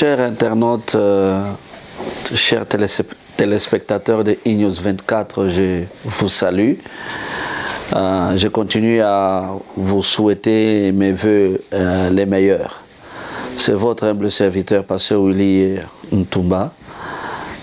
Chers internautes, chers téléspectateurs de Ignos 24, je vous salue. Je continue à vous souhaiter mes voeux les meilleurs. C'est votre humble serviteur, pasteur Willy Ntumba.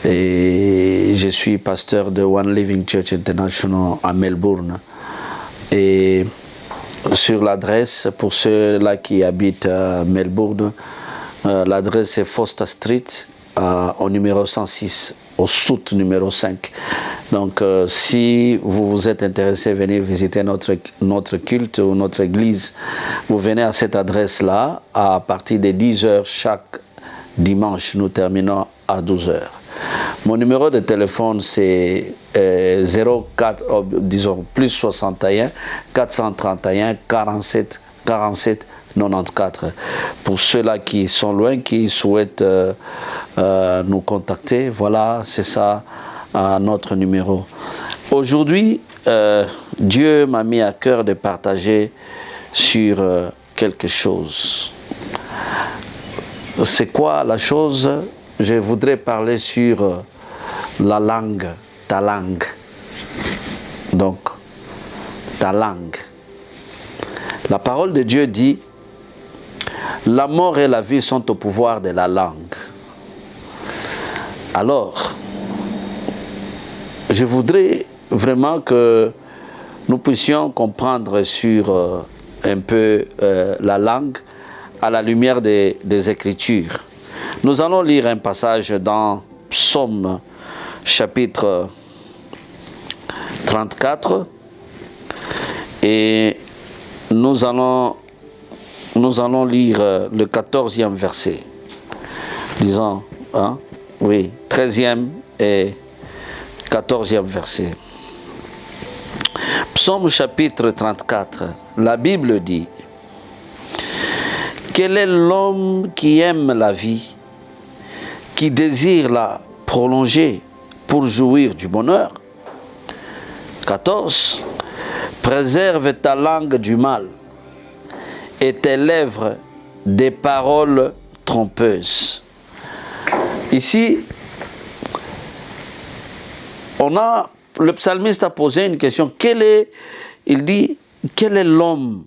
Et je suis pasteur de One Living Church International à Melbourne. Et sur l'adresse, pour ceux-là qui habitent à Melbourne, l'adresse est Foster Street, au numéro 106, au sud numéro 5. Donc, si vous vous êtes intéressé, venez visiter notre culte ou notre église. Vous venez à cette adresse-là à partir de 10h chaque dimanche. Nous terminons à 12h. Mon numéro de téléphone, c'est plus 61 431 47 47 94. Pour ceux-là qui sont loin, qui souhaitent nous contacter, voilà, c'est ça notre numéro. Aujourd'hui, Dieu m'a mis à cœur de partager sur quelque chose. C'est quoi la chose? Je voudrais parler sur la langue, ta langue. Donc, ta langue. La parole de Dieu dit: la mort et la vie sont au pouvoir de la langue. Alors, je voudrais vraiment que nous puissions comprendre sur un peu la langue à la lumière des Écritures. Nous allons lire un passage dans Psaume chapitre 34 et nous allons lire le 14e verset. Disons, hein? Oui, 13e et 14e verset. Psaume chapitre 34, la Bible dit: quel est l'homme qui aime la vie, qui désire la prolonger pour jouir du bonheur? 14. Préserve ta langue du mal et tes lèvres des paroles trompeuses. Ici, le psalmiste a posé une question. Il dit, quel est l'homme?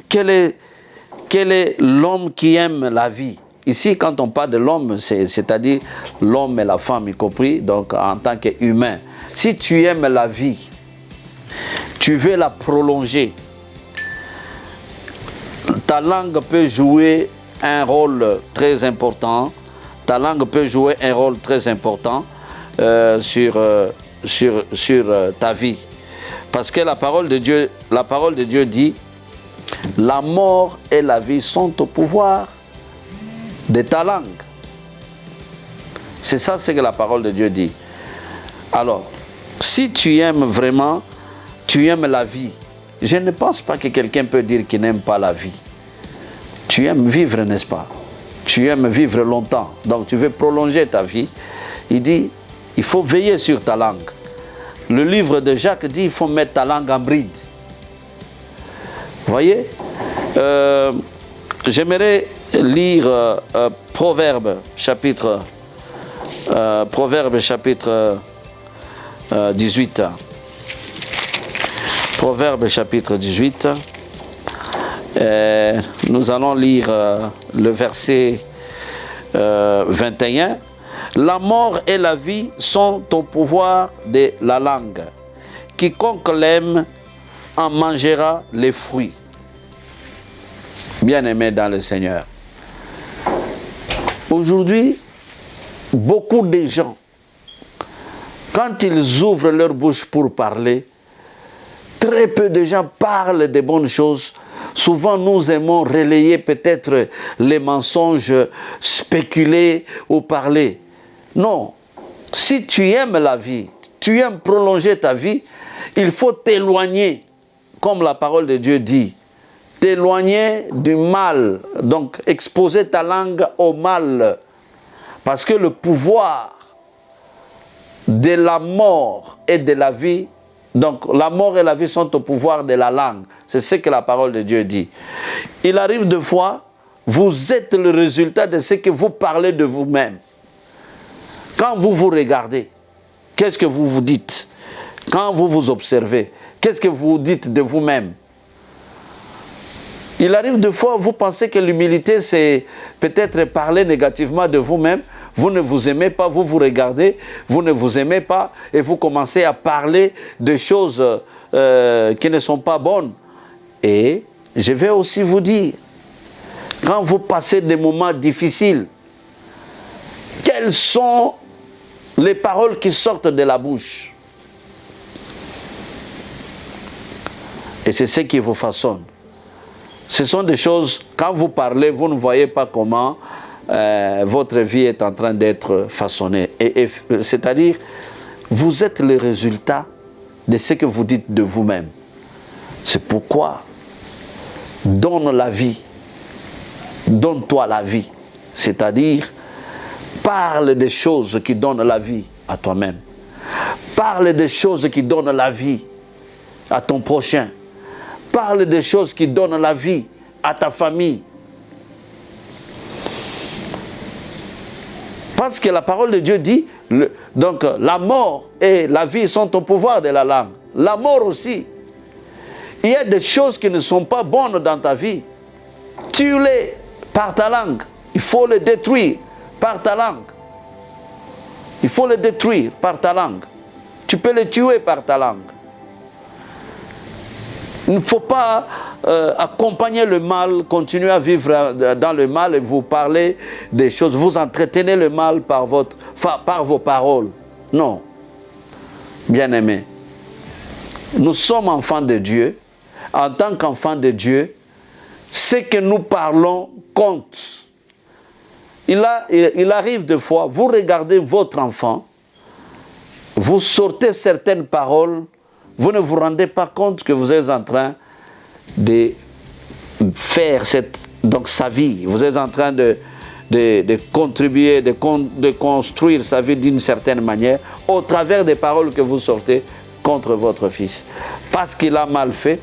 Quel est l'homme qui aime la vie? Ici, quand on parle de l'homme, c'est-à-dire l'homme et la femme, y compris, donc en tant qu'humain. Si tu aimes la vie, tu veux la prolonger, ta langue peut jouer un rôle très important. Ta langue peut jouer un rôle très important sur ta vie. Parce que la parole de Dieu dit: la mort et la vie sont au pouvoir de ta langue. C'est ça ce que la parole de Dieu dit. Alors, si tu aimes vraiment, tu aimes la vie, je ne pense pas que quelqu'un peut dire qu'il n'aime pas la vie. Tu aimes vivre, n'est-ce pas? Tu aimes vivre longtemps, donc tu veux prolonger ta vie. Il dit, il faut veiller sur ta langue. Le livre de Jacques dit, il faut mettre ta langue en bride. Vous voyez? J'aimerais lire Proverbe chapitre 18. Proverbe chapitre 18. Nous allons lire le verset 21. La mort et la vie sont au pouvoir de la langue. Quiconque l'aime en mangera les fruits. Bien-aimés dans le Seigneur. Aujourd'hui, beaucoup de gens, quand ils ouvrent leur bouche pour parler, très peu de gens parlent des bonnes choses. Souvent, nous aimons relayer peut-être les mensonges, spéculer ou parler. Non, si tu aimes la vie, tu aimes prolonger ta vie, il faut t'éloigner, comme la parole de Dieu dit. T'éloigner du mal, donc exposer ta langue au mal, parce que le pouvoir de la mort et de la vie, donc la mort et la vie sont au pouvoir de la langue, c'est ce que la parole de Dieu dit. Il arrive des fois, vous êtes le résultat de ce que vous parlez de vous-même. Quand vous vous regardez, qu'est-ce que vous vous dites? Quand vous vous observez, qu'est-ce que vous dites de vous-même? Il arrive des fois, vous pensez que l'humilité, c'est peut-être parler négativement de vous-même. Vous ne vous aimez pas, vous vous regardez, vous ne vous aimez pas, et vous commencez à parler de choses qui ne sont pas bonnes. Et je vais aussi vous dire, quand vous passez des moments difficiles, quelles sont les paroles qui sortent de la bouche? Et c'est ce qui vous façonne. Ce sont des choses, quand vous parlez, vous ne voyez pas comment votre vie est en train d'être façonnée. C'est-à-dire, vous êtes le résultat de ce que vous dites de vous-même. C'est pourquoi, donne la vie, donne-toi la vie. C'est-à-dire, parle des choses qui donnent la vie à toi-même. Parle des choses qui donnent la vie à ton prochain. Parle des choses qui donnent la vie à ta famille. Parce que la parole de Dieu dit, donc la mort et la vie sont au pouvoir de la langue. La mort aussi. Il y a des choses qui ne sont pas bonnes dans ta vie. Tue-les par ta langue. Il faut les détruire par ta langue. Il faut les détruire par ta langue. Tu peux les tuer par ta langue. Il ne faut pas accompagner le mal, continuer à vivre dans le mal et vous parler des choses. Vous entretenez le mal par vos paroles. Non. Bien-aimés, nous sommes enfants de Dieu. En tant qu'enfants de Dieu, ce que nous parlons compte. Il arrive des fois, vous regardez votre enfant, vous sortez certaines paroles, vous ne vous rendez pas compte que vous êtes en train de faire sa vie. Vous êtes en train de contribuer, de construire sa vie d'une certaine manière au travers des paroles que vous sortez contre votre fils. Parce qu'il a mal fait,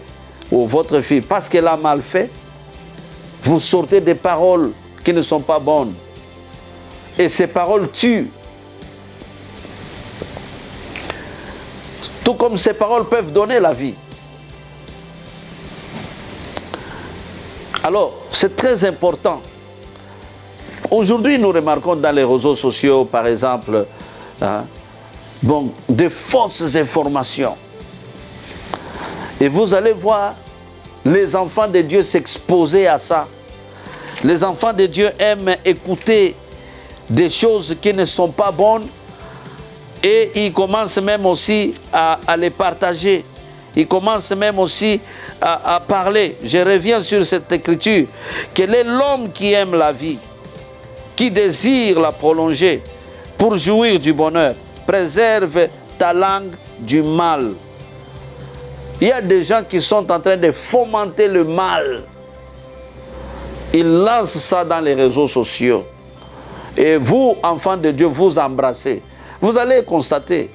ou votre fille, parce qu'elle a mal fait, vous sortez des paroles qui ne sont pas bonnes. Et ces paroles tuent. Tout comme ces paroles peuvent donner la vie. Alors, c'est très important. Aujourd'hui, nous remarquons dans les réseaux sociaux, par exemple, de fausses informations. Et vous allez voir les enfants de Dieu s'exposer à ça. Les enfants de Dieu aiment écouter des choses qui ne sont pas bonnes et ils commencent même aussi à les partager. Ils commencent même aussi à parler. Je reviens sur cette écriture. Quel est l'homme qui aime la vie, qui désire la prolonger pour jouir du bonheur? Préserve ta langue du mal. Il y a des gens qui sont en train de fomenter le mal. Ils lancent ça dans les réseaux sociaux. Et vous, enfants de Dieu, vous embrassez. Vous allez constater,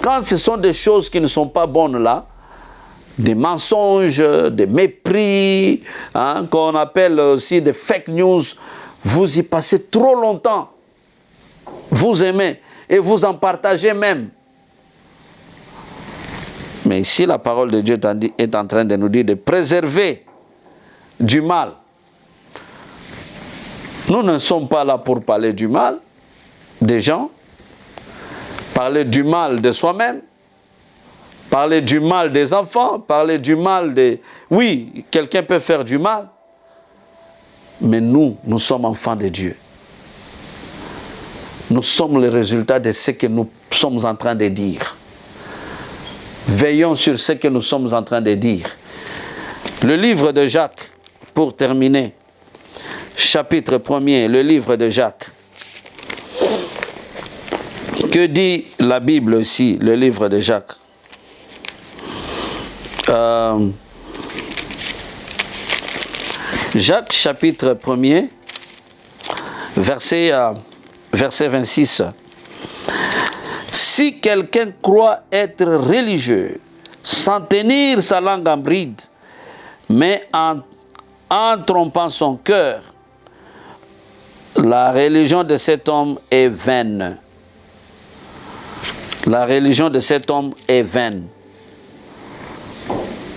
quand ce sont des choses qui ne sont pas bonnes là, des mensonges, des mépris, qu'on appelle aussi des fake news, vous y passez trop longtemps. Vous aimez et vous en partagez même. Mais ici, la parole de Dieu est en train de nous dire de préserver du mal. Nous ne sommes pas là pour parler du mal des gens, parler du mal de soi-même, parler du mal des enfants, parler du mal des... Oui, quelqu'un peut faire du mal, mais nous sommes enfants de Dieu. Nous sommes le résultat de ce que nous sommes en train de dire. Veillons sur ce que nous sommes en train de dire. Le livre de Jacques, pour terminer, chapitre 1er, le livre de Jacques. Que dit la Bible aussi, le livre de Jacques? Jacques, chapitre 1er, verset 26. Si quelqu'un croit être religieux, sans tenir sa langue en bride, mais en trompant son cœur, La religion de cet homme est vaine. La religion de cet homme est vaine.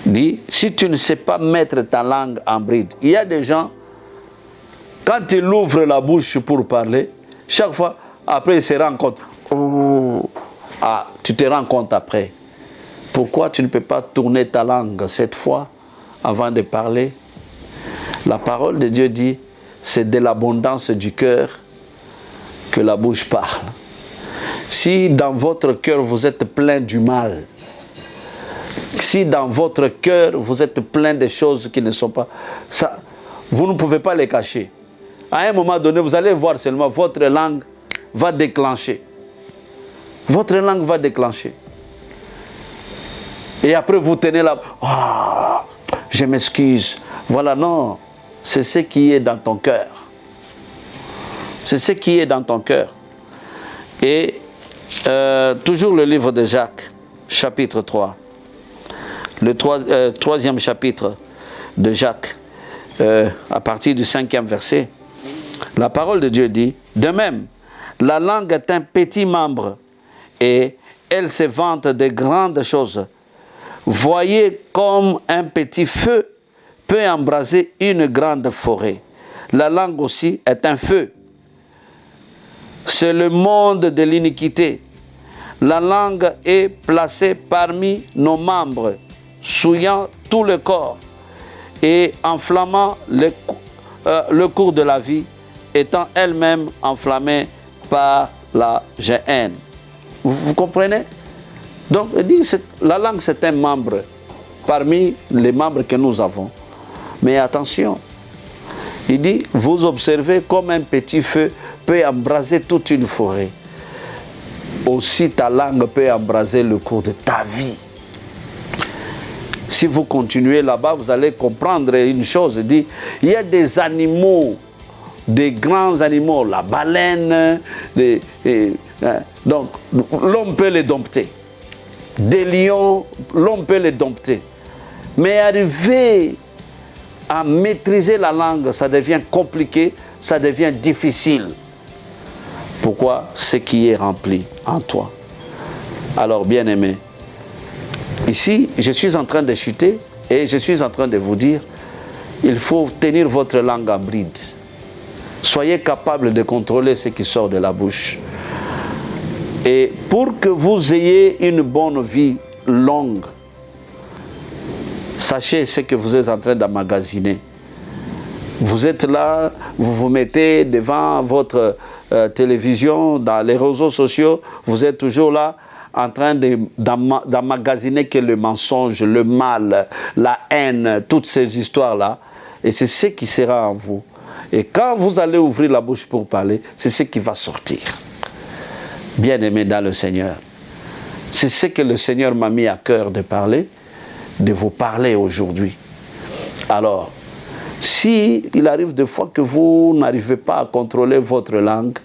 Dit, si tu ne sais pas mettre ta langue en bride, il y a des gens, quand ils ouvrent la bouche pour parler, chaque fois, après ils se rendent compte. Oh, ah, tu te rends compte après. Pourquoi tu ne peux pas tourner ta langue cette fois avant de parler? La parole de Dieu dit, c'est de l'abondance du cœur que la bouche parle. Si dans votre cœur vous êtes plein du mal, si dans votre cœur vous êtes plein de choses qui ne sont pas, ça, vous ne pouvez pas les cacher. À un moment donné, vous allez voir seulement votre langue va déclencher. Votre langue va déclencher. Et après vous tenez là, oh, je m'excuse. Voilà, non, c'est ce qui est dans ton cœur. C'est ce qui est dans ton cœur. Et toujours le livre de Jacques, chapitre 3. Le troisième chapitre de Jacques, à partir du 5e verset. La parole de Dieu dit, de même, la langue est un petit membre et elle se vante de grandes choses. Voyez comme un petit feu peut embraser une grande forêt. La langue aussi est un feu. C'est le monde de l'iniquité. La langue est placée parmi nos membres, souillant tout le corps et enflammant le cours de la vie, étant elle-même enflammée par la haine. Vous comprenez? Donc, il dit, la langue, c'est un membre parmi les membres que nous avons. Mais attention, il dit, vous observez comme un petit feu peut embraser toute une forêt. Aussi, ta langue peut embraser le cours de ta vie. Si vous continuez là-bas, vous allez comprendre une chose. Il dit, il y a des animaux, des grands animaux, la baleine, donc l'homme peut les dompter. Des lions, l'homme peut les dompter. Mais arriver à maîtriser la langue, ça devient compliqué, ça devient difficile. Pourquoi? Ce qui est rempli en toi. Alors, bien-aimés, ici, je suis en train de chuter et je suis en train de vous dire, il faut tenir votre langue en bride. Soyez capable de contrôler ce qui sort de la bouche. Et pour que vous ayez une bonne vie longue, sachez ce que vous êtes en train d'emmagasiner. Vous êtes là, vous vous mettez devant votre télévision, dans les réseaux sociaux, vous êtes toujours là en train d'emmagasiner que le mensonge, le mal, la haine, toutes ces histoires-là. Et c'est ce qui sera en vous. Et quand vous allez ouvrir la bouche pour parler, c'est ce qui va sortir. Bien-aimés dans le Seigneur, c'est ce que le Seigneur m'a mis à cœur de parler, de vous parler aujourd'hui. Alors, si il arrive des fois que vous n'arrivez pas à contrôler votre langue,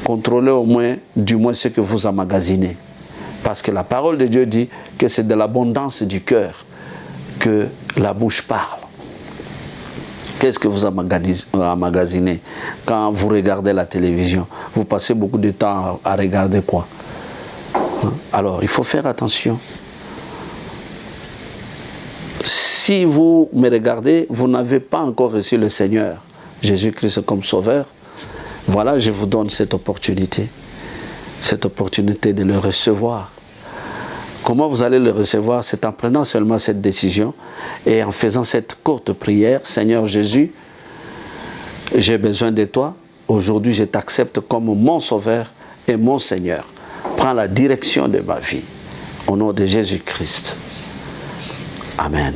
contrôlez au moins, du moins ce que vous emmagasinez. Parce que la parole de Dieu dit que c'est de l'abondance du cœur que la bouche parle. Qu'est-ce que vous emmagasinez quand vous regardez la télévision? Vous passez beaucoup de temps à regarder quoi? Alors, il faut faire attention. Si vous me regardez, vous n'avez pas encore reçu le Seigneur, Jésus-Christ comme Sauveur. Voilà, je vous donne cette opportunité de le recevoir. Comment vous allez le recevoir? C'est en prenant seulement cette décision et en faisant cette courte prière. Seigneur Jésus, j'ai besoin de toi. Aujourd'hui, je t'accepte comme mon Sauveur et mon Seigneur. Prends la direction de ma vie. Au nom de Jésus-Christ. Amen.